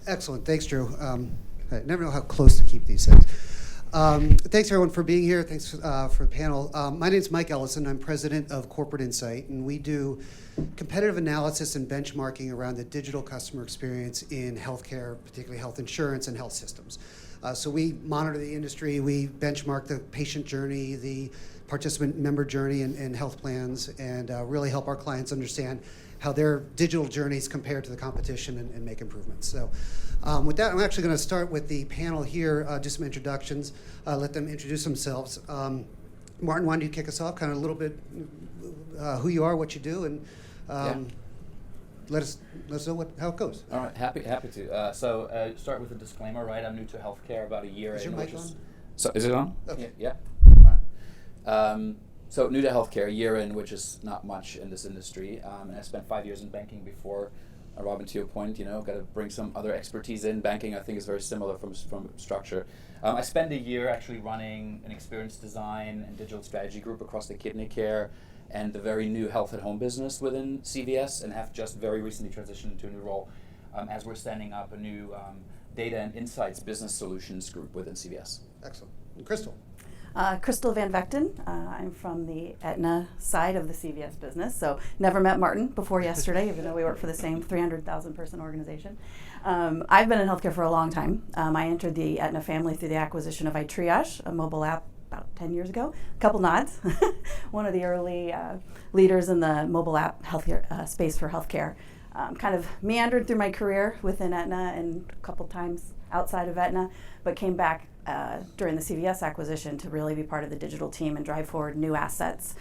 Excellent. Thanks, Drew. I never know how close to keep these things. Thanks, everyone, for being here. Thanks for the panel. My name is Mike Ellison. I'm president of Corporate Insight, and we do competitive analysis and benchmarking around the digital customer experience in healthcare, particularly health insurance and health systems. So we monitor the industry. We benchmark the patient journey, the participant member journey in health plans, and really help our clients understand how their digital journeys compare to the competition and make improvements. So with that, I'm actually going to start with the panel here, just some introductions, let them introduce themselves. Martin, why don't you kick us off, kind of a little bit who you are, what you do, and let us know how it goes. All right, happy to. So start with a disclaimer, right? I'm new to healthcare, about a year. Is your mic on? So is it on? Okay. Yeah. All right. So new to healthcare, a year in, which is not much in this industry. And I spent 5 years in banking before. Robin, to your point, got to bring some other expertise in. Banking, I think, is very similar from structure. I spent a year actually running an experience design and digital strategy group across the kidney care and the very new health at home business within CVS, and have just very recently transitioned into a new role as we're standing up a new data and insights business solutions group within CVS. Excellent. And Krystal. Krystal Vanveghten. I'm from the Aetna side of the CVS business, so never met Martin before yesterday, even though we work for the same 300,000 person organization. I've been in healthcare for a long time. I entered the Aetna family through the acquisition of iTriage, a mobile app, about 10 years ago. A couple nods. One of the early leaders in the mobile app healthcare space for healthcare. Kind of meandered through my career within Aetna and a couple times outside of Aetna, but came back during the CVS acquisition to really be part of the digital team and drive forward new assets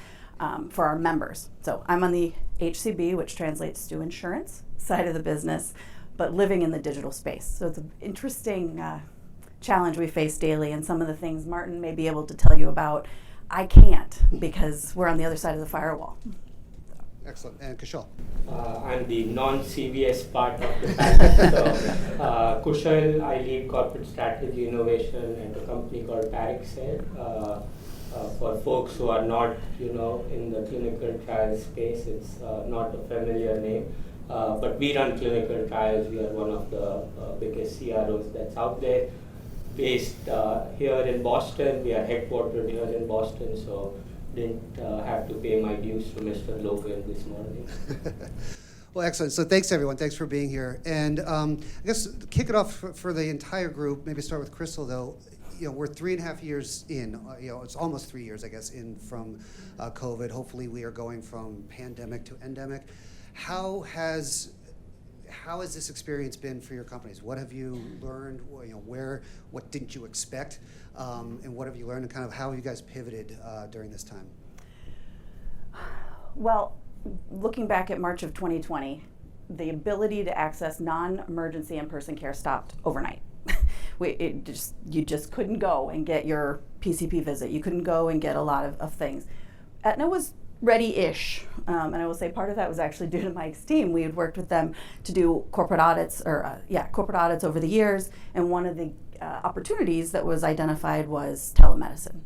for our members. So I'm on the HCB, which translates to insurance side of the business, but living in the digital space. So it's an interesting challenge we face daily, and some of the things Martin may be able to tell you about, I can't, because we're on the other side of the firewall. Excellent. And Kushal. I'm the non-CVS part of the package. So, Kushal, I lead corporate strategy innovation at a company called Parexel. For folks who are not, in the clinical trial space, it's not a familiar name. But we run clinical trials. We are one of the biggest CROs that's out there. Based here in Boston, we are headquartered here in Boston. So didn't have to pay my dues to Mr. Logan this morning. Well, excellent. So thanks, everyone. Thanks for being here. And I guess kick it off for the entire group, maybe start with Krystal, though. We're 3.5 years in. It's almost 3 years, I guess, in from COVID. Hopefully we are going from pandemic to endemic. How has this experience been for your companies? What have you learned? What didn't you expect? And what have you learned, and kind of how have you guys pivoted during this time? Well, looking back at March of 2020, the ability to access non-emergency in-person care stopped overnight. You just couldn't go and get your PCP visit. You couldn't go and get a lot of things. Aetna was ready-ish, and I will say part of that was actually due to Mike's team. We had worked with them to do corporate audits over the years, and one of the opportunities that was identified was telemedicine.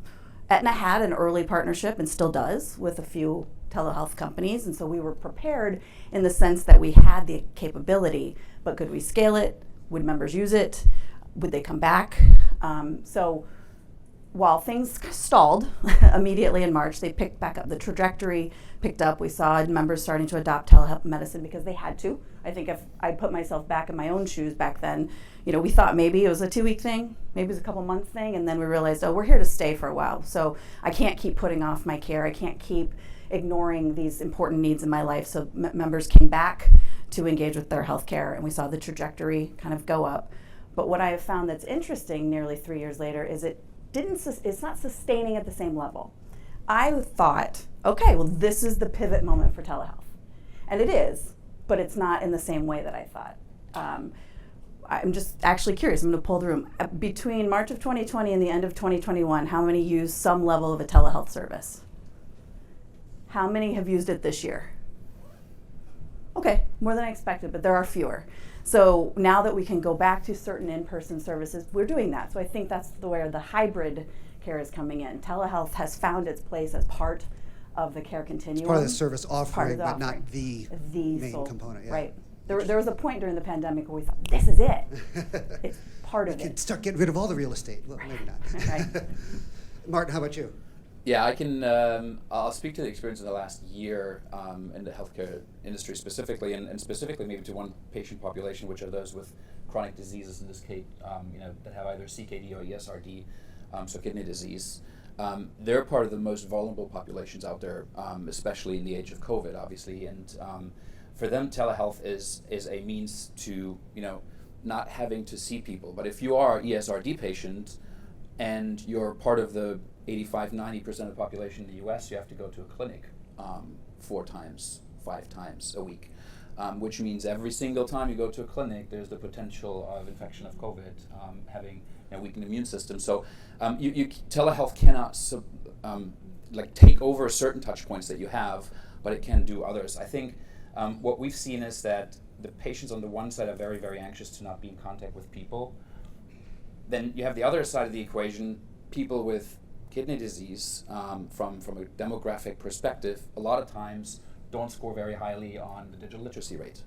Aetna had an early partnership, and still does, with a few telehealth companies, and so we were prepared in the sense that we had the capability, but could we scale it? Would members use it? Would they come back? So while things stalled immediately in March, they picked back up. The trajectory picked up. We saw members starting to adopt telemedicine because they had to. I think if I put myself back in my own shoes back then, we thought maybe it was a 2-week thing, maybe it was a couple month thing, and then we realized, we're here to stay for a while. So I can't keep putting off my care. I can't keep ignoring these important needs in my life. So members came back to engage with their healthcare, and we saw the trajectory kind of go up. But what I have found that's interesting nearly 3 years later is it's not sustaining at the same level. I thought, okay, well, this is the pivot moment for telehealth. And it is, but it's not in the same way that I thought. I'm just actually curious. I'm going to pull the room. Between March of 2020 and the end of 2021, how many used some level of a telehealth service? How many have used it this year? Okay, more than I expected, but there are fewer. So now that we can go back to certain in-person services, we're doing that. So I think that's where the hybrid care is coming in. Telehealth has found its place as part of the care continuum. It's part of the service offering, but not the main sole component. Yeah. Right. There was a point during the pandemic where we thought, this is it. It's part of We can it. start getting rid of all the real estate. Well, maybe not. Right. Martin, how about you? Yeah, I can. I'll speak to the experience of the last year in the healthcare industry specifically, and specifically maybe to one patient population, which are those with chronic diseases. In this case, that have either CKD or ESRD, so kidney disease. They're part of the most vulnerable populations out there, especially in the age of COVID, obviously. And for them, telehealth is a means to not having to see people. But if you are ESRD patient and you're part of the 85-90% of the population in the US, you have to go to a clinic 4 times, 5 times a week, which means every single time you go to a clinic, there's the potential of infection of COVID, having a weakened immune system. So telehealth cannot take over certain touch points that you have, but it can do others. I think what we've seen is that the patients on the one side are very, very anxious to not be in contact with people. Then you have the other side of the equation, people with kidney disease, from a demographic perspective, a lot of times don't score very highly on the digital literacy rate.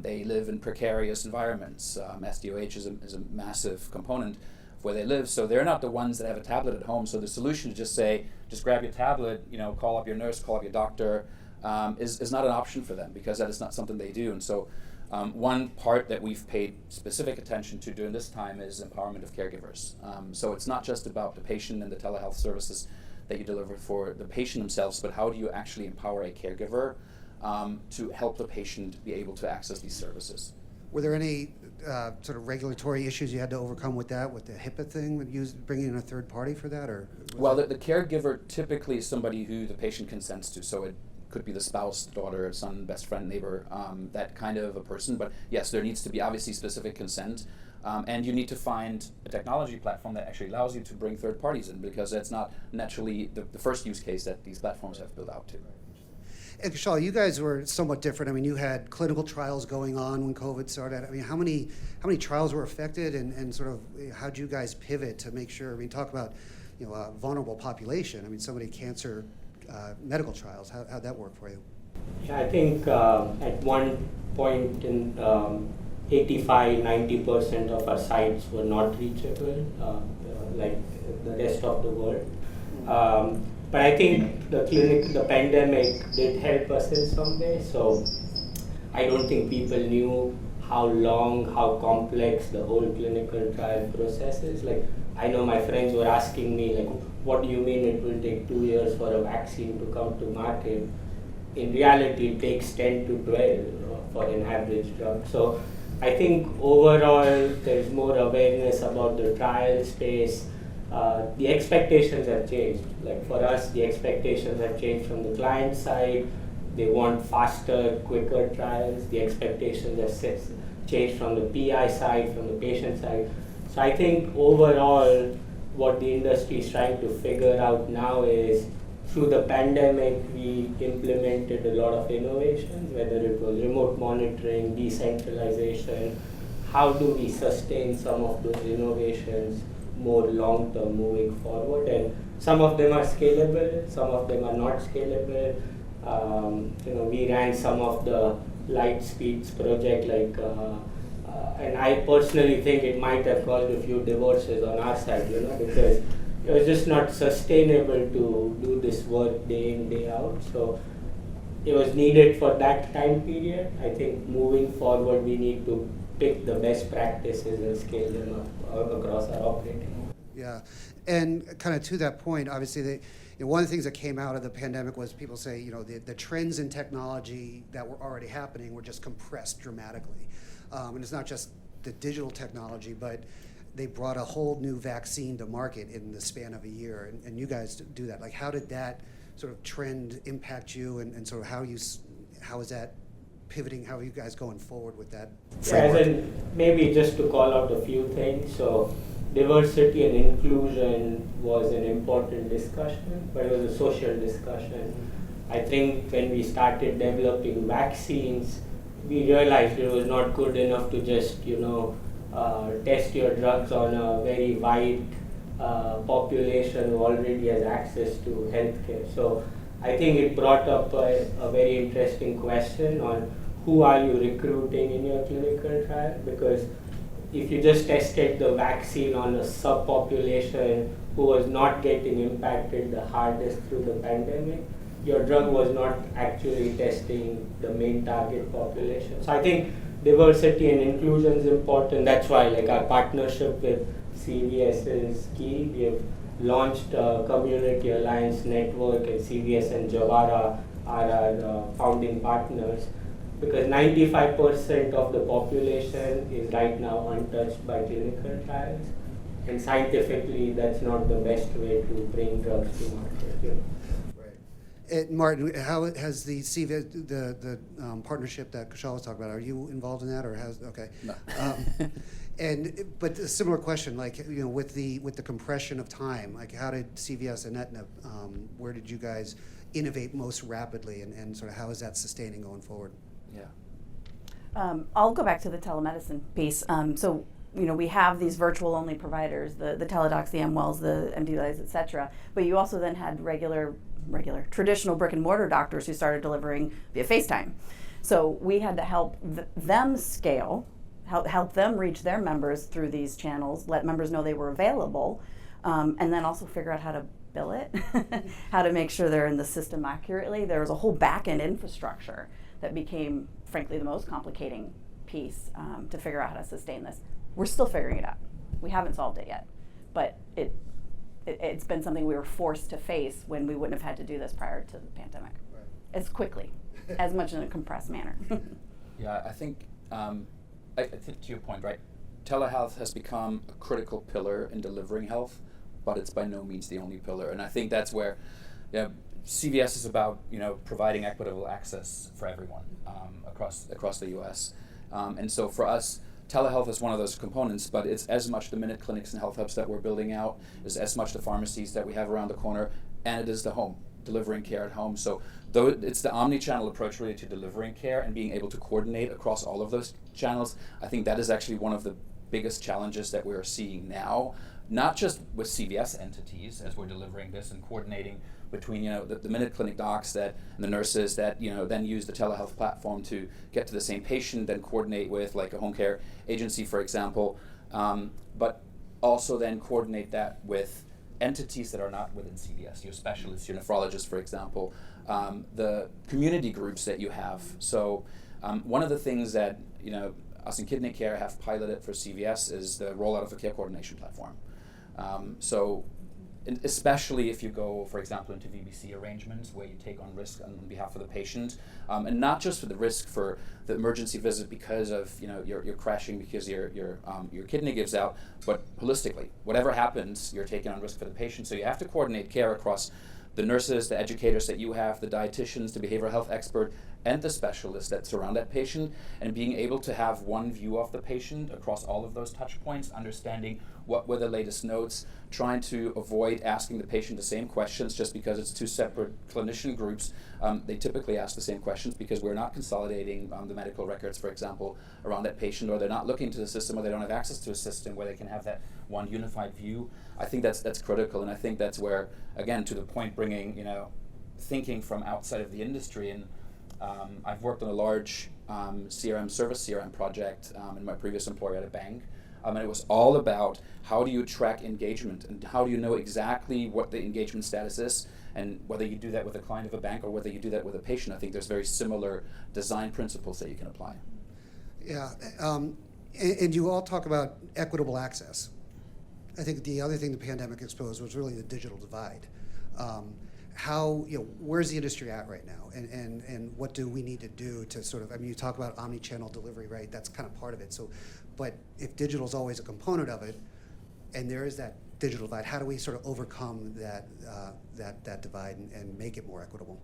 They live in precarious environments. SDOH is a massive component of where they live, so they're not the ones that have a tablet at home. So the solution to just grab your tablet, call up your nurse, call up your doctor, is not an option for them, because that is not something they do. And so one part that we've paid specific attention to during this time is empowerment of caregivers. So it's not just about the patient and the telehealth services that you deliver for the patient themselves, but how do you actually empower a caregiver to help the patient be able to access these services? Were there any sort of regulatory issues you had to overcome with that, with the HIPAA thing, with bringing in a third party for that, or? Well, the caregiver typically is somebody who the patient consents to, so it could be the spouse, daughter, son, best friend, neighbor, that kind of a person. But yes, there needs to be obviously specific consent, and you need to find a technology platform that actually allows you to bring third parties in, because that's not naturally the first use case that these platforms have built out to. And Kushal, you guys were somewhat different. I mean, you had clinical trials going on when COVID started. I mean, how many trials were affected, and sort of how'd you guys pivot to make sure? I mean, talk about a vulnerable population. I mean, so many cancer medical trials. How'd that work for you? Yeah, I think at one point in 85-90% of our sites were not reachable, like the rest of the world. But I think the pandemic did help us in some way. So I don't think people knew how long, how complex the whole clinical trial process is. Like, I know my friends were asking me, like, what do you mean it will take 2 years for a vaccine to come to market? In reality, it takes 10 to 12 for an average drug. So I think overall there's more awareness about the trial space. The expectations have changed. Like for us, the expectations have changed from the client side. They want faster, quicker trials. The expectations have changed from the PI side, from the patient side. So I think overall, what the industry is trying to figure out now is, through the pandemic, we implemented a lot of innovations, whether it was remote monitoring, decentralization. How do we sustain some of those innovations more long-term moving forward? And some of them are scalable, some of them are not scalable. We ran some of the light speeds project, and I personally think it might have caused a few divorces on our side, because it was just not sustainable to do this work day in, day out. So it was needed for that time period. I think moving forward, we need to pick the best practices and scale them up across our operating model. Yeah, and kind of to that point, obviously, one of the things that came out of the pandemic was people say, the trends in technology that were already happening were just compressed dramatically. And it's not just the digital technology, but they brought a whole new vaccine to market in the span of a year, and you guys do that. Like, how did that sort of trend impact you, and sort of how is that pivoting? How are you guys going forward with that framework? Yeah, maybe just to call out a few things. So diversity and inclusion was an important discussion, but it was a social discussion. I think when we started developing vaccines, we realized it was not good enough to just, test your drugs on a very wide population who already has access to healthcare. So I think it brought up a very interesting question on who are you recruiting in your clinical trial, because if you just tested the vaccine on a subpopulation who was not getting impacted the hardest through the pandemic, your drug was not actually testing the main target population. So I think diversity and inclusion is important. That's why like our partnership with CVS is key. We have launched a community alliance network, and CVS and Javara are our founding partners, because 95% of the population is right now untouched by clinical trials, and scientifically that's not the best way to bring drugs to market. You know? Martin, how has the CVS, the partnership that Kushal was talking about, are you involved in that, or has, okay. No. But a similar question, like, you know, with the compression of time, like how did CVS and Aetna, where did you guys innovate most rapidly, and sort of how is that sustaining going forward? Yeah. I'll go back to the telemedicine piece. So, you know, we have these virtual-only providers, the Teledocs, the MWells, the MDLIs, et cetera. But you also then had regular traditional brick-and-mortar doctors who started delivering via FaceTime. So we had to help them scale, help them reach their members through these channels, let members know they were available, and then also figure out how to bill it, how to make sure they're in the system accurately. There was a whole back-end infrastructure that became, frankly, the most complicating piece to figure out how to sustain this. We're still figuring it out. We haven't solved it yet, but it's been something we were forced to face when we wouldn't have had to do this prior to the pandemic, as quickly, as much in a compressed manner. Yeah, I think to your point, right? Telehealth has become a critical pillar in delivering health, but it's by no means the only pillar. And I think that's where, CVS is about, providing equitable access for everyone across the U.S. And so for us, telehealth is one of those components, but it's as much the minute clinics and health hubs that we're building out, is as much the pharmacies that we have around the corner, and it is the home, delivering care at home. So though it's the omni-channel approach really to delivering care and being able to coordinate across all of those channels, I think that is actually one of the biggest challenges that we're seeing now, not just with CVS entities as we're delivering this and coordinating between the minute clinic docs and the nurses that then use the telehealth platform to get to the same patient, then coordinate with like a home care agency, for example, but also then coordinate that with entities that are not within CVS, your specialists, your nephrologists, for example, the community groups that you have. So one of the things that us in Kidney Care have piloted for CVS is the rollout of a care coordination platform. So especially if you go, for example, into VBC arrangements where you take on risk on behalf of the patient, and not just for the risk for the emergency visit because of you're crashing because your kidney gives out, but holistically, whatever happens, you're taking on risk for the patient. So you have to coordinate care across the nurses, the educators that you have, the dietitians, the behavioral health expert, and the specialists that surround that patient, and being able to have one view of the patient across all of those touch points, understanding what were the latest notes, trying to avoid asking the patient the same questions just because it's two separate clinician groups. They typically ask the same questions because we're not consolidating the medical records, for example, around that patient, or they're not looking to the system, or they don't have access to a system where they can have that one unified view. I think that's critical, and I think that's where, again, to the point, bringing thinking from outside of the industry. And I've worked on a large service CRM project in my previous employer at a bank, and it was all about how do you track engagement and how do you know exactly what the engagement status is, and whether you do that with a client of a bank or whether you do that with a patient. I think there's very similar design principles that you can apply. Yeah, and you all talk about equitable access. I think the other thing the pandemic exposed was really the digital divide. Where's the industry at right now, and what do we need to do to sort of, you talk about omni-channel delivery, right? That's kind of part of it. So, but if digital is always a component of it, and there is that digital divide, how do we sort of overcome that divide and make it more equitable?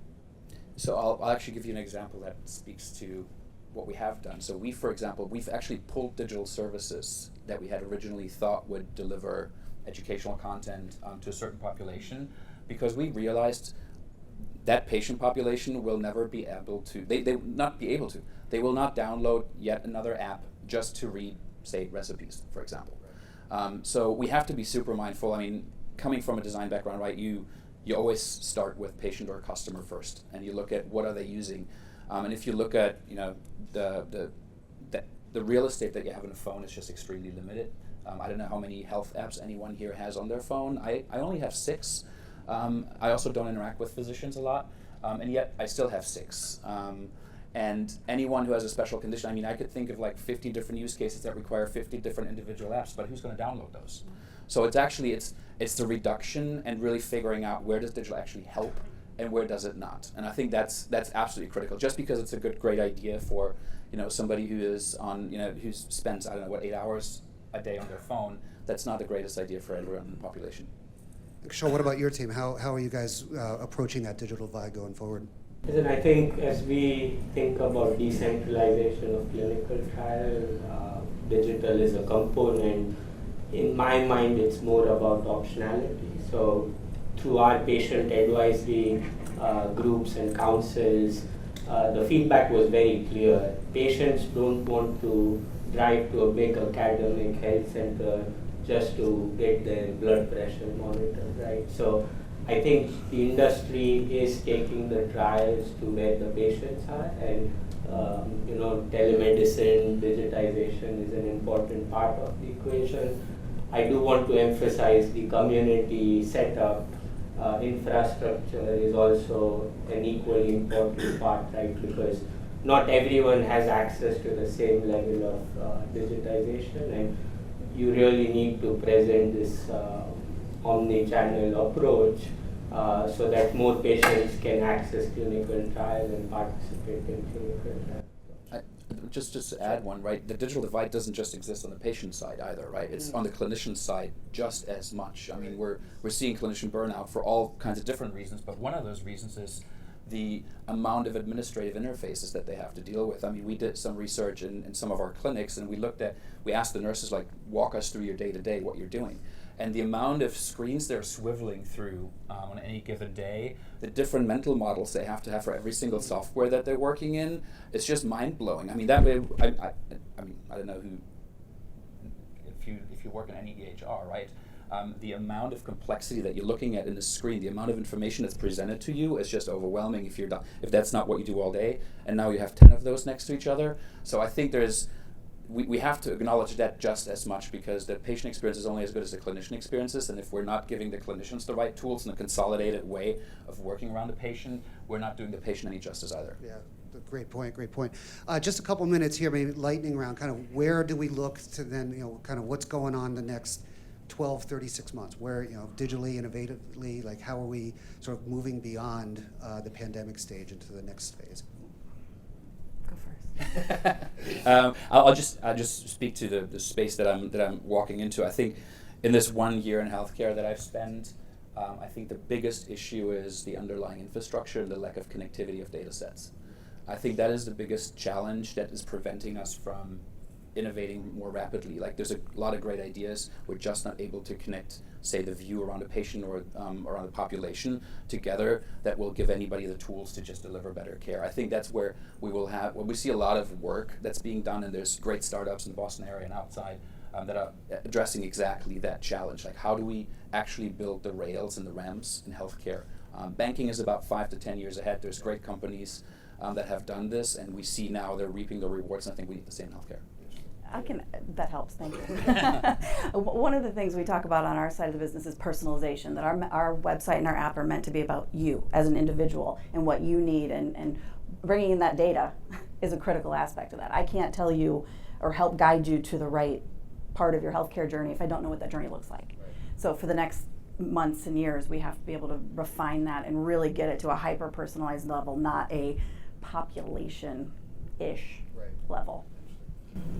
So I'll actually give you an example that speaks to what we have done. So for example, we've actually pulled digital services that we had originally thought would deliver educational content to a certain population, because we realized that patient population will never be able to, they will not be able to. They will not download yet another app just to read, say, recipes, for example. So we have to be super mindful. Coming from a design background, right, you always start with patient or customer first, and you look at what are they using. And if you look at, you know, the real estate that you have on a phone is just extremely limited. I don't know how many health apps anyone here has on their phone. I only have 6. I also don't interact with physicians a lot, and yet I still have 6. And anyone who has a special condition, I mean, I could think of like 50 different use cases that require 50 different individual apps, but who's going to download those? So it's actually, it's the reduction and really figuring out where does digital actually help and where does it not. And I think that's absolutely critical. Just because it's a great idea for, you know, somebody who is on, you know, who spends, I don't know, what, 8 hours a day on their phone, that's not the greatest idea for everyone in the population. Kushal, what about your team? How are you guys approaching that digital divide going forward? And I think as we think about decentralization of clinical trial, digital is a component. In my mind, it's more about optionality. So through our patient advisory groups and councils, the feedback was very clear. Patients don't want to drive to a big academic health center just to get their blood pressure monitored, right? So I think the industry is taking the trials to where the patients are, and you know, telemedicine, digitization is an important part of the equation. I do want to emphasize the community setup. Infrastructure is also an equally important part, right? Because not everyone has access to the same level of digitization, and you really need to present this omni-channel approach so that more patients can access clinical trials and participate in clinical trials. Just to add one, right? The digital divide doesn't just exist on the patient side either, right? It's on the clinician side just as much. I mean, we're seeing clinician burnout for all kinds of different reasons, but one of those reasons is the amount of administrative interfaces that they have to deal with. I mean, we did some research in some of our clinics, and we asked the nurses, like, walk us through your day-to-day, what you're doing. And the amount of screens they're swiveling through on any given day, the different mental models they have to have for every single software that they're working in, it's just mind-blowing. I mean, that way, I mean, I don't know who, if you work in any EHR, right? The amount of complexity that you're looking at in the screen, the amount of information that's presented to you is just overwhelming if that's not what you do all day, and now you have 10 of those next to each other. So I think we have to acknowledge that just as much, because the patient experience is only as good as the clinician experiences, and if we're not giving the clinicians the right tools and a consolidated way of working around the patient, we're not doing the patient any justice either. Yeah, great point, great point. Just a couple minutes here, maybe lightning round, kind of where do we look to then, you know, kind of what's going on the next 12, 36 months, where, you know, digitally, innovatively, like how are we sort of moving beyond the pandemic stage into the next phase? Go first. I'll just speak to the space that I'm walking into. I think in this 1 year in healthcare that I've spent, I think the biggest issue is the underlying infrastructure and the lack of connectivity of data sets. I think that is the biggest challenge that is preventing us from innovating more rapidly. Like, there's a lot of great ideas. We're just not able to connect, say, the view around a patient or around a population together that will give anybody the tools to just deliver better care. I think that's where we see a lot of work that's being done, and there's great startups in the Boston area and outside that are addressing exactly that challenge. Like, how do we actually build the rails and the ramps in healthcare? Banking is about 5 to 10 years ahead. There's great companies that have done this, and we see now they're reaping the rewards, and I think we need the same in healthcare. That helps, thank you. One of the things we talk about on our side of the business is personalization, that our website and our app are meant to be about you as an individual and what you need, and bringing in that data is a critical aspect of that. I can't tell you or help guide you to the right part of your healthcare journey if I don't know what that journey looks like. Right. So for the next months and years, we have to be able to refine that and really get it to a hyper-personalized level, not a population-ish level.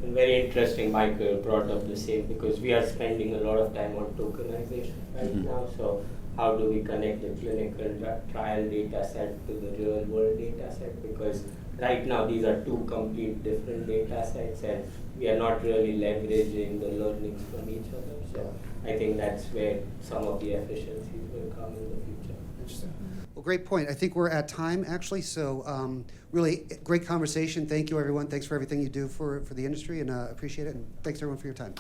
And very interesting, Michael brought up the same, because we are spending a lot of time on tokenization right now. So how do we connect the clinical trial data set to the real world data set? Because right now these are two complete different data sets, and we are not really leveraging the learnings from each other. So I think that's where some of the efficiencies will come in the future. Interesting. Well, great point. I think we're at time, actually, so really great conversation. Thank you, everyone. Thanks for everything you do for the industry, and appreciate it, and thanks, everyone, for your time.